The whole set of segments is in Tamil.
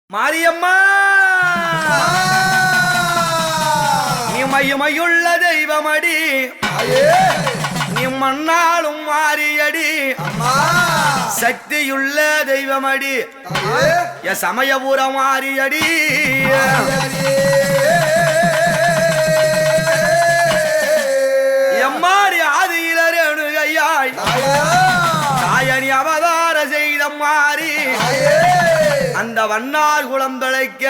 மாரியம்மா நீ மையுள்ள தெய்வமடி நீ மண்ணாலும் மாறியடி சக்தியுள்ள தெய்வமடி என் சமயபுரம் மாறியடி எம்மாடி ஆதியில ரேணுகையாய் தாயணி அவதார செய்த மாறி அந்த வண்ணார் குளம் தழைக்க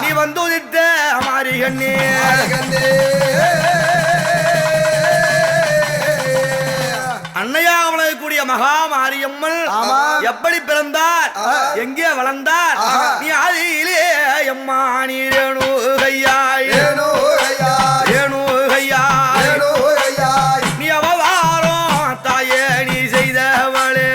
நீ வந்து உதித்த மாறி கண்ணே அன்னையாவளை கூடிய மகா மாரியம்மன் எப்படி பிறந்தார் எங்கே வளர்ந்தார் நீ ஆதியிலே எம்மா நீ ரேணுகையாய் நீ அவதாரம் தாயே நீ செய்தவளே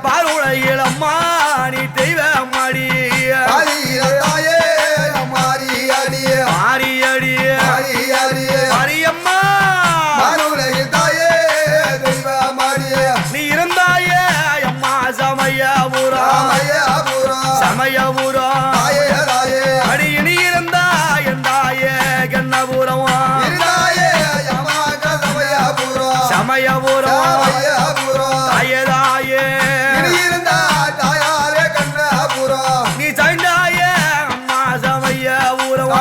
பாருளையில் அம்மா நீ தெய்வ மாடி மாரியம்மா நீ இருந்தாயே அம்மா சமயபுரம் அடி நீ இருந்தா எந்தாய கண்ணபுரம் சமயபுரம் தாயே நீ சாய்ந்தாய அம்மா சமயபுரம்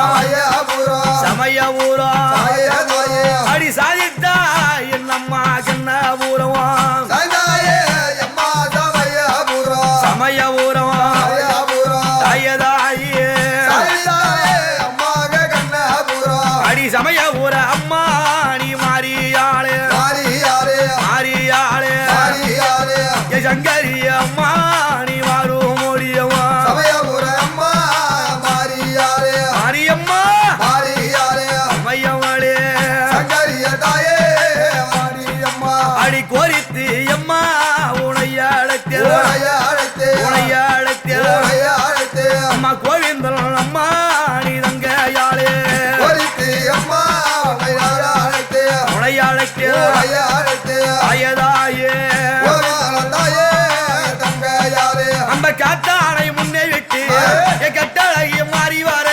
அடி சாதித்தா என்னம்மா கண்ணபுரம் சமயபுரம் தாயே அடி சமயபுர அம்மா நீ மாறியாளே சங்கரி அம்மா நீ மாறும் மொழியம்மா மாரியம்மா மையவளே அடி கோரித்து அம்மா உனையாளத்தே அம்மா கோவிந்தன் அம்மா நீ தங்கையாளே உனையாளத்தே தாயே நம்ம காத்தானை முன்னே விட்டு கட்டழகி மாறி வர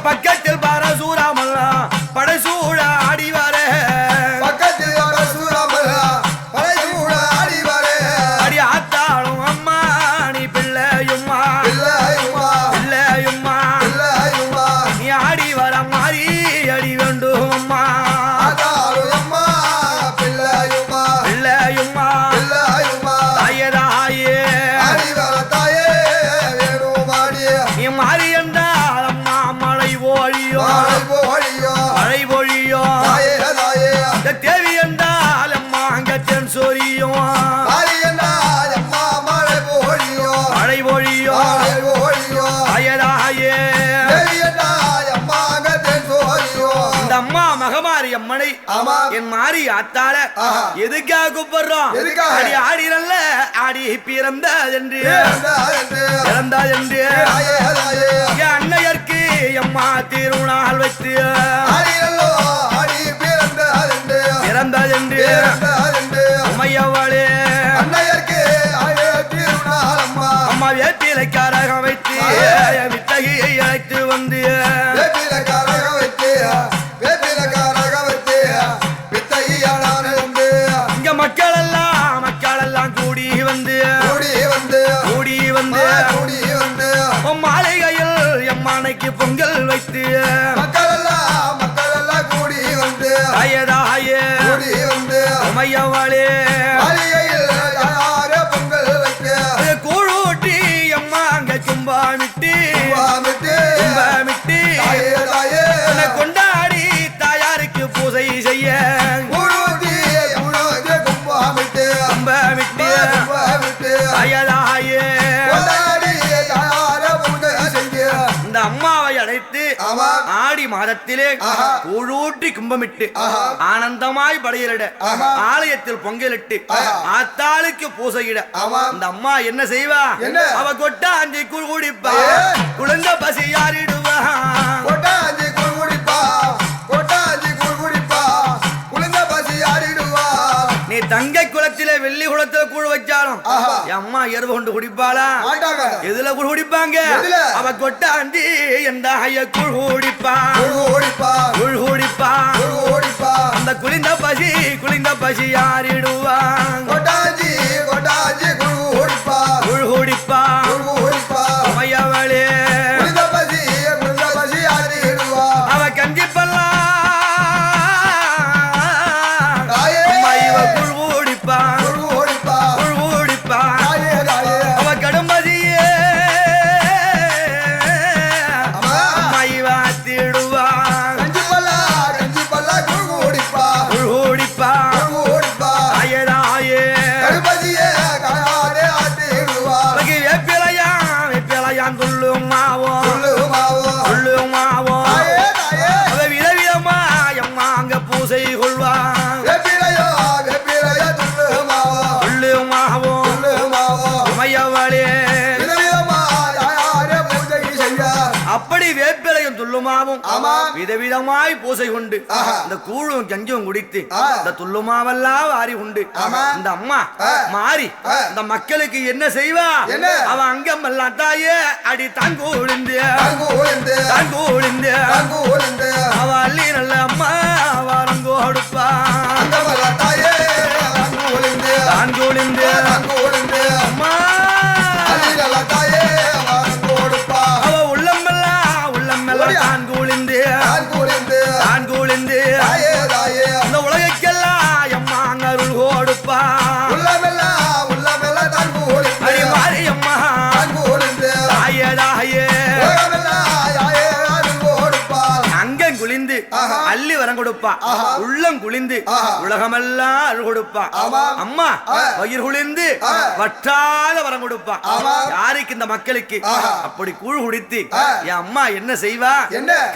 பக்கத்தில் பரசூராமல்லா படைசூழ ஆடி வர அடி ஆத்தாளும் அம்மா நீ பிள்ளையும்மா நீ ஆடி வர மாறி அடி வேண்டும் அம்மா நீ மாறி என்றால் அம்மா மழை பொழியோ தேவி என்றால் அம்மா அங்கத்தன் சொரியும் மழை பொழியோ தாயே இந்த அம்மா மகமாரி அம்மனை என் மாறி ஆத்தால எதுக்காக கூப்பிடுறோம் அடி ஆடி நல்ல ஆடி பிறந்ததென்று அன்னையர்க்கு எம்மா திருநாள் வைத்து பிறந்ததென்று உமையவளே அம்மா வேப்பிலைக்காரகம் வைத்து வித்தகையை அழைத்து வந்து இங்க மக்கள் எல்லாம் கூடி வந்து வந்து மாளிகையில் எம்மானைக்கு பொங்கல் வைத்து மக்கள் எல்லாம் கூடி வந்து தாயே உமையவாளே பொங்கல் வைக்க கூழூட்டி எம்மா அங்க கும்பாமிட்டு கொண்டாடி தாயாருக்கு பூஜை செய்ய கும்பாமிட்டு தாயே இந்த அம்மாவை அழைத்து ஆடி மாதத்திலே கூழூட்டி கும்பமிட்டு ஆனந்தமாய் படையலிட ஆலயத்தில் பொங்கலிட்டு ஆத்தாளுக்கு பூசையிட இந்த அம்மா என்ன செய்வா அவ கொட்டாஞ்சி கூழ் குடிப்பா குழந்த பசி யாரிடுவா நீ தங்கை குளத்திலே வெள்ளி குளத்துல கூழ் வச்சாலும் அம்மா எருவு கொண்டு குடிப்பாளா எதுல கூழ் குடிப்பாங்க அவ கொட்டாண்டி எந்த ஐய கூழ் குடிப்பா அந்த குளிந்த பசி யாரிடுவா கூழ் குடிப்பா மையவளே அவ கஞ்சி பல்லா அப்படி வேப்பிலையும் துள்ளுமாவும் விதவிதமாய் பூசை கொண்டு இந்த கூழும் கஞ்சும் குடித்து இந்த துள்ளுமாவெல்லாம் வாரி உண்டு இந்த அம்மா மாறி இந்த மக்களுக்கு என்ன செய்வா அவ அங்கம் எல்லாம் தாயே அடி தாங்கூழிந்து அவ அள்ளி நல்ல அம்மா வாரங்கோ அடுப்பா தாங்கூழிந்து அம்மா இந்த உலகெல்லாம் எம்மாங்க அருள் கொடுப்பா மாரியம்மா அங்கம் குளிந்து அள்ளி வரம் கொடுப்பா உள்ளம் குளிந்து உலகமெல்லாம் அருள் கொடுப்பா அம்மா வயிறு குளிந்து வற்றாத வரம் கொடுப்பா யாருக்கு இந்த மக்களுக்கு அப்படி கூழ் குடித்து என் அம்மா என்ன செய்வா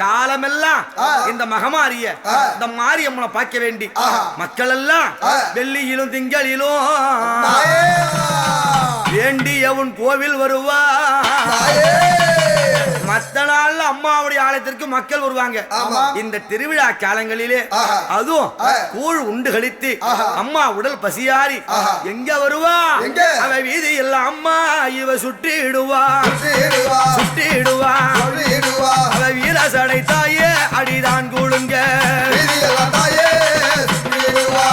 காலமெல்லாம் இந்த மகமாரிய இந்த மாரியம்மனை பார்க்க வேண்டி மக்கள் எல்லாம் வெள்ளியிலும் திங்களிலும் வேண்டியவன் கோவில் வருவா மத்த நாள்ல அம்மாவுடைய ஆலயத்திற்கு மக்கள் வருவாங்க இந்த திருவிழா காலங்களிலே அதுவும் கூழ் உண்டு கழித்து அம்மா உடல் பசியாரி எங்க வருவா அவ வீதி எல்லாம் அம்மா இவ சுட்டிடுவா அவ வீரசடை தாயே அடிதான் கூழுங்க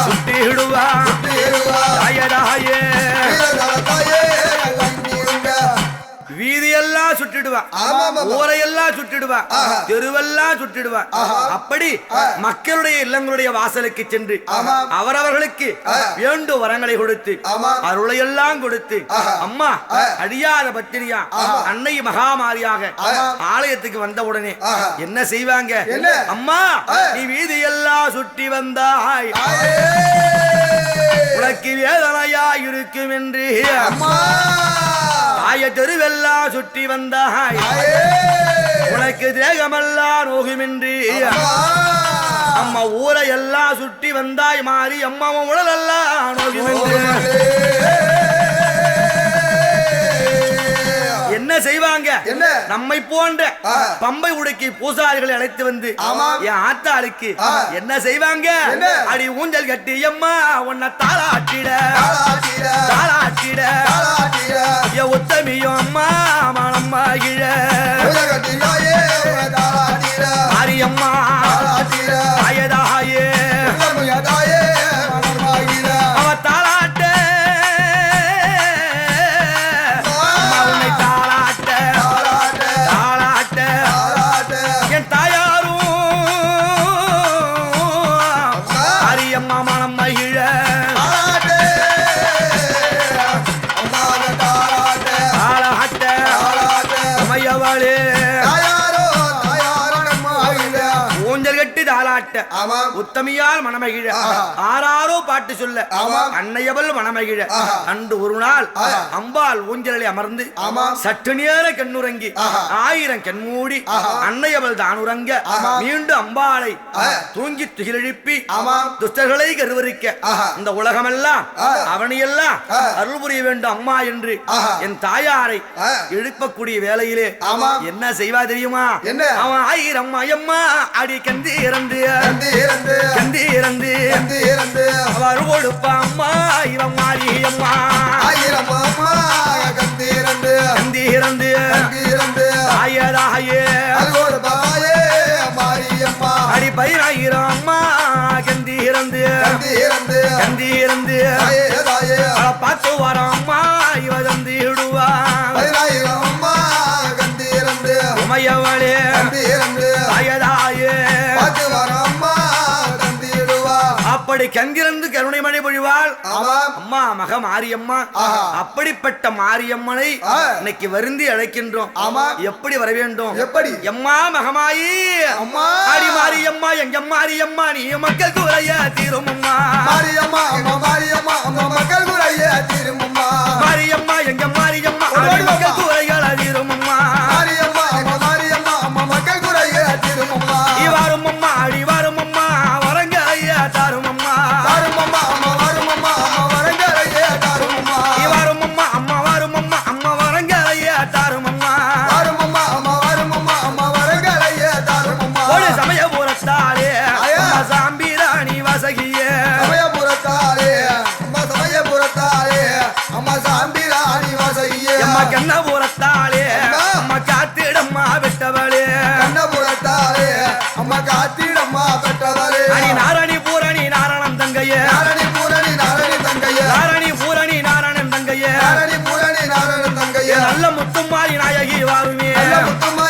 சுட்டிடுவா தாயே வீதியெல்லாம் சுட்டிடுவா ஊரையெல்லாம் சுட்டிடுவா தெருவெல்லாம் சுட்டிடுவா அப்படி மக்களுடைய இல்லங்களுடைய வாசலுக்கு சென்று அவரவர்களுக்கு வேண்டும் வரங்களை கொடுத்து அருளையெல்லாம் கொடுத்து அம்மா அடியாத பத்திரியா அன்னை மகாமாரியாக ஆலயத்துக்கு வந்தவுடனே என்ன செய்வாங்க அம்மா நீ வீதியெல்லாம் சுற்றி வந்தாய் உனக்கு வேதனையா இருக்கும் என்று ஆய தெருவெல்லாம் சுற்றி வந்தாய் உனக்கு தேகமெல்லாம் நோகுமின்றி அம்மா ஊரை எல்லாம் சுற்றி வந்தாய் மாறி அம்மா உடல் எல்லாம் நோகுமின்றி என்ன செய்வாங்க நம்மை போன்ற பம்பை உடைக்கி பூசாரிகளை அழைத்து வந்து என் ஆத்தாளுக்கு என்ன செய்வாங்க அடி ஊஞ்சல் கட்டி அம்மா உன்னை தாளாட்டிட உத்தமியும் அம்மா மனம்மா கிழ மாரியம்மா தாயே அவ தாளாட்ட உத்தமியால் மனமகிழ ஆறாரோ பாட்டு சொல்ல அன்னையவள் மனமகிழ அன்று ஒரு நாள் அம்பாள் ஊஞ்சலில் அமர்ந்து சற்று நேர கண்ணுறங்கி 1000 கண்மூடி அன்னையவள் தான் உறங்க மீண்டும் அம்பாளை தூங்கி துகிலெழுப்பி துஷ்டர்களை கருவறிக்க இந்த உலகமெல்லாம் அவனையெல்லாம் அருள் புரிய வேண்டும் அம்மா என்று என் தாயாரை எழுப்பக்கூடிய வேளையிலே என்ன செய்வா தெரியுமா? அவன் 1000 அம்மா அடி கந்தி இறந்து அவர் கொடுப்பா அம்மா இவன் மாறி அம்மா 1000 அம்மா கந்தி இறந்து தாயே அடி 10000 அம்மா கந்தி இறந்து பார்த்து வர அம்மா இவ தந்தி இடுவா உமையவளே தாயே அப்படி கங்கிருந்து கருணை மழை பொழிவாள் அம்மா மக மாரியம்மா. அப்படிப்பட்ட மாரியம்மனை இன்னைக்கு வருந்தி அழைக்கின்றோம். எப்படி வர வேண்டும்? எப்படி? எம்மா மகமாயி அடி மாரியம்மா எங்க மாரியம்மா நீ மக்கள் குறைய தீரும் அம்மா மாரியம்மா மக்கள் குறைய தீரும் அம்மா மாரியம்மா எங்க மாரியம்மா மக்கள் குறைகள் தீரும் அம்மா மாரியம்மா மக்கள் குறைய தீரும் அம்மா இவாரும் அம்மா அடி வாரும் அம்மா வரங்களைய தாரும் அம்மா வரும் அம்மா வரங்களைய தாரும் அம்மா இவாரும் அம்மா அம்மா வாரும் அம்மா அம்மா வரங்களைய தாரும் அம்மா வரும் அம்மா வரங்களைய தாரும் அம்மா ஒரு சமயபுரத்தாலே சாம்பிராணி வசகியே சமயபுரத்தாலே அம்மா சாம்பிராணி வசகியே அம்மா கண்ணபுரத்தாலே அம்மா காத்திடம்மா விட்டவளே கண்ணபுரத்தாலே அம்மா காத்திடம்மா பெற்றவளே அடி நாரணி பூரணி நாரணம் தங்கையே நாரணி பூரணி தங்கையே நாரணி பூரணி நாரணம் தங்கையே நாரணி பூரணி தங்கையே நல்ல முத்துமாரி நாயகி வாருமே நல்ல முத்துமா